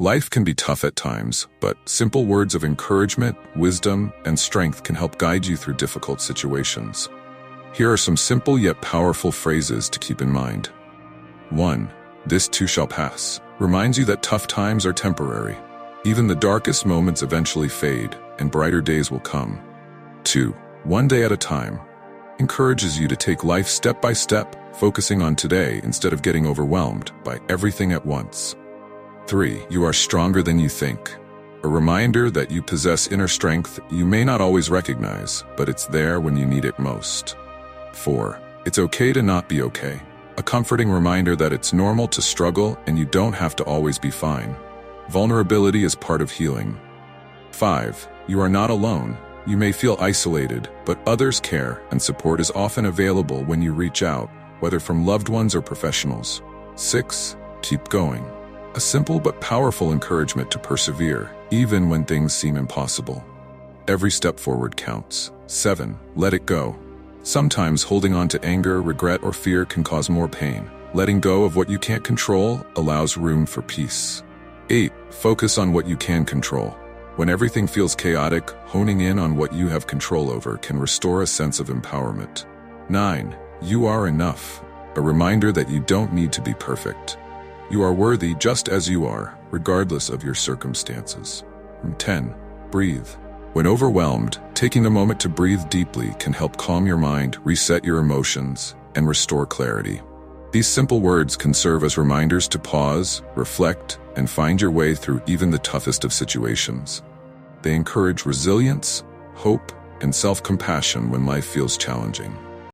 Life can be tough at times, but simple words of encouragement, wisdom, and strength can help guide you through difficult situations. Here are some simple yet powerful phrases to keep in mind. 1. This too shall pass. Reminds you that tough times are temporary. Even the darkest moments eventually fade, and brighter days will come. 2. One day at a time. Encourages you to take life step by step, focusing on today instead of getting overwhelmed by everything at once. 3. You are stronger than you think. A reminder that you possess inner strength you may not always recognize, but it's there when you need it most. 4. It's okay to not be okay. A comforting reminder that it's normal to struggle and you don't have to always be fine. Vulnerability is part of healing. 5. You are not alone. You may feel isolated, but others care, and support is often available when you reach out, whether from loved ones or professionals. 6. Keep going. A simple but powerful encouragement to persevere, even when things seem impossible. Every step forward counts. 7. Let it go. Sometimes holding on to anger, regret, or fear can cause more pain. Letting go of what you can't control allows room for peace. 8. Focus on what you can control. When everything feels chaotic, honing in on what you have control over can restore a sense of empowerment. 9. You are enough. A reminder that you don't need to be perfect. You are worthy just as you are, regardless of your circumstances. 10. Breathe. When overwhelmed, taking a moment to breathe deeply can help calm your mind, reset your emotions, and restore clarity. These simple words can serve as reminders to pause, reflect, and find your way through even the toughest of situations. They encourage resilience, hope, and self-compassion when life feels challenging.